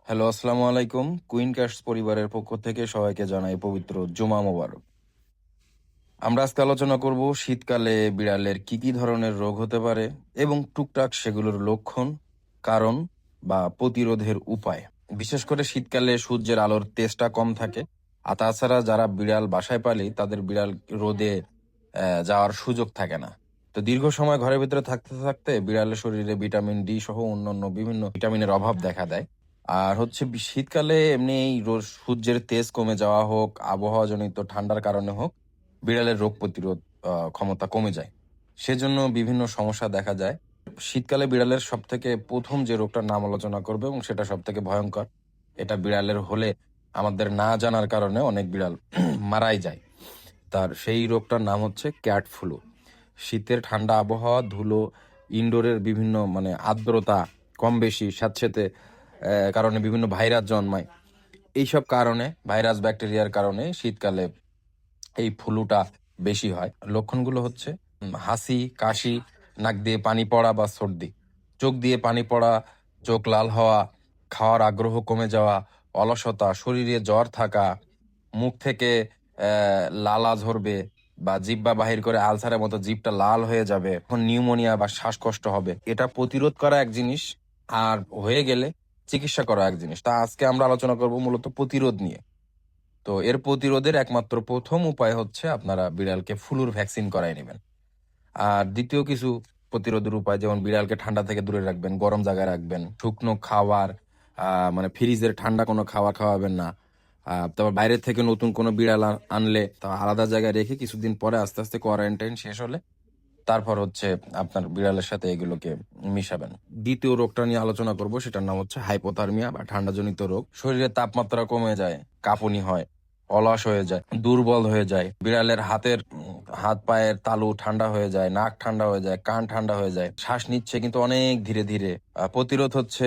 Hello, আসসালামু আলাইকুম। Queen cats পরিবারের পক্ষ থেকে সবাইকে জানাই পবিত্র জুমা মোবারক। আমরা আজকে আলোচনা করব শীতকালে বিড়ালের কি কি ধরনের রোগ হতে পারে এবং টুকটাক সেগুলোর লক্ষণ, কারণ বা প্রতিরোধের উপায়। বিশেষ করে শীতকালে সূর্যের আলোর তেজটা কম থাকে। আর তাছাড়া যারা বিড়াল বাসায় পালি তাদের বিড়াল রোদে যাওয়ার সুযোগ থাকে না। তো দীর্ঘ সময় ঘরের ভিতরে থাকতে থাকতে বিড়ালের শরীরে ভিটামিন ডি সহ অন্যান্য বিভিন্ন ভিটামিনের অভাব দেখা দেয়। আর হচ্ছে শীতকালে এমনি এই সূর্যের তেজ কমে যাওয়া হোক, আবহাওয়াজনিত ঠান্ডার কারণে হোক, বিড়ালের রোগ প্রতিরোধ ক্ষমতা কমে যায়। সেজন্য বিভিন্ন সমস্যা দেখা যায়। শীতকালে বিড়ালের সবথেকে ১ম যে রোগটার নাম আলোচনা করব এবং সেটা সবথেকে ভয়ংকর। এটা বিড়ালের হলে আমাদের না জানার কারণে অনেক বিড়াল মারাই যায়। সেই রোগটার নাম হচ্ছে ক্যাট ফ্লু। শীতের ঠান্ডা আবহাওয়া, ধুলো, ইনডোরের বিভিন্ন আর্দ্রতা কম বেশি স্যাঁতসেঁতে কারণে বিভিন্ন ভাইরাস জন্মায়। এইসব কারণে ভাইরাস ব্যাকটেরিয়ার কারণে শীতকালে এই ফ্লুটা বেশি হয়। লক্ষণগুলো হচ্ছে হাসি, কাশি, নাক দিয়ে পানি পড়া বা সর্দি, চোখ দিয়ে পানি পড়া, চোখ লাল হওয়া, খাওয়ার আগ্রহ কমে যাওয়া, অলসতা, শরীরে জ্বর থাকা, মুখ থেকে লালা ঝরবে বা জিহ্বা বাহির করে আলসারের মতো জিভটা লাল হয়ে যাবে, এখন নিউমোনিয়া বা শ্বাসকষ্ট হবে। এটা প্রতিরোধ করা এক জিনিস, আর হয়ে গেলে চিকিৎসা করা এক জিনিস। তা আজকে আমরা আলোচনা করব মূলত প্রতিরোধ নিয়ে। তো এর প্রতিরোধের একমাত্র প্রথম উপায় হচ্ছে আপনারা বিড়ালকে ফ্লুর ভ্যাকসিন করাই নেবেন। আর দ্বিতীয় কিছু প্রতিরোধের উপায়, যেমন বিড়ালকে ঠান্ডা থেকে দূরে রাখবেন, গরম জায়গায় রাখবেন, শুকনো খাবার ফ্রিজের ঠান্ডা কোনো খাবার খাওয়াবেন না। তারপর বাইরের থেকে নতুন কোনো বিড়াল আনলে তা আলাদা জায়গায় রেখে কিছুদিন পরে আস্তে আস্তে কোয়ারেন্টাইন শেষ হলে তারপর হচ্ছে আপনার বিড়ালের সাথে এগুলোকে মিশাবেন। দ্বিতীয় রোগটা নিয়ে আলোচনা করব, সেটার নাম হচ্ছে হাইপোথার্মিয়া বা ঠান্ডাজনিত রোগ। শরীরের তাপমাত্রা কমে যায়, কাঁপুনি হয়, অলস হয়ে যায়, দুর্বল হয়ে যায়। বিড়ালের হাত পায়ের তালু ঠান্ডা হয়ে যায়, নাক ঠান্ডা হয়ে যায়, কান ঠান্ডা হয়ে যায়, শ্বাস নিচ্ছে কিন্তু অনেক ধীরে ধীরে। প্রতিরোধ হচ্ছে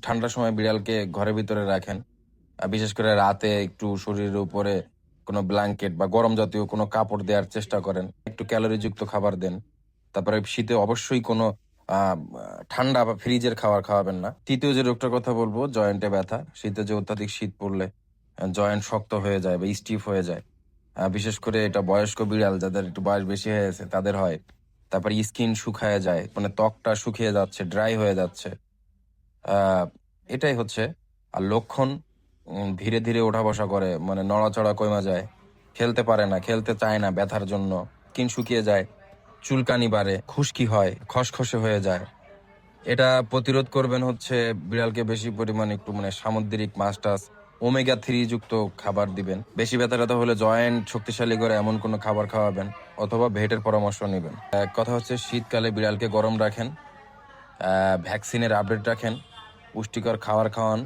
ঠান্ডার সময় বিড়ালকে ঘরের ভিতরে রাখেন। বিশেষ করে রাতে একটু শরীরের উপরে কোনো ব্ল্যাঙ্কেট বা গরম জাতীয় কোনো কাপড় দেওয়ার চেষ্টা করেন। একটু ক্যালোরিযুক্ত খাবার দেন। তারপরে শীতে অবশ্যই কোনো আহ ঠান্ডা বা ফ্রিজের খাবার খাওয়াবেন না। তৃতীয় যে রোগটার কথা বলবো, জয়েন্টে ব্যথা। শীতে যে অত্যাধিক শীত পড়লে জয়েন্ট শক্ত হয়ে যায় বা স্টিফ হয়ে যায়। বিশেষ করে এটা বয়স্ক বিড়াল যাদের একটু বয়স বেশি হয়ে গেছে তাদের হয়। তারপরে স্কিন শুকায় যায়, ত্বকটা শুকিয়ে যাচ্ছে, ড্রাই হয়ে যাচ্ছে। আহ এটাই হচ্ছে। আর লক্ষণ ধীরে ধীরে ওঠা বসা করে, নড়াচড়া কমে যায়, খেলতে পারে না, খেলতে চায় না ব্যথার জন্য, স্কিন শুকিয়ে যায়, চুলকানি বাড়ে, খুশকি হয়, খসখসে হয়ে যায়। এটা প্রতিরোধ করবেন হচ্ছে বিড়ালকে বেশি পরিমাণে একটু সামুদ্রিক মাছ টাছ, ওমেগা 3 যুক্ত খাবার দিবেন। বেশি ব্যথা ট্যাথা হলে জয়েন্ট শক্তিশালী করে এমন কোনো খাবার খাওয়াবেন, অথবা ভেটের পরামর্শ নেবেন। এক কথা হচ্ছে শীতকালে বিড়ালকে গরম রাখেন, ভ্যাকসিনের আপডেট রাখেন, পুষ্টিকর খাবার খাওয়ান।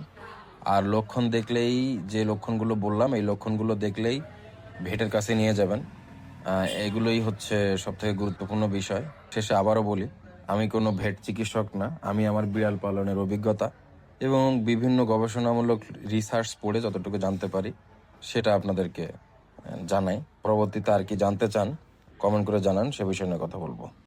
আর লক্ষণ দেখলেই, যে লক্ষণগুলো বললাম এই লক্ষণগুলো দেখলেই ভেটের কাছে নিয়ে যাবেন। এগুলোই হচ্ছে সবথেকে গুরুত্বপূর্ণ বিষয়। শেষে আবারও বলি, আমি কোনো ভেট চিকিৎসক না। আমি আমার বিড়াল পালনের অভিজ্ঞতা এবং বিভিন্ন গবেষণামূলক রিসার্চ পড়ে যতটুকু জানতে পারি সেটা আপনাদেরকে জানাই। পরবর্তীতে আর কি জানতে চান কমেন্ট করে জানান, সে বিষয় নিয়ে কথা বলবো।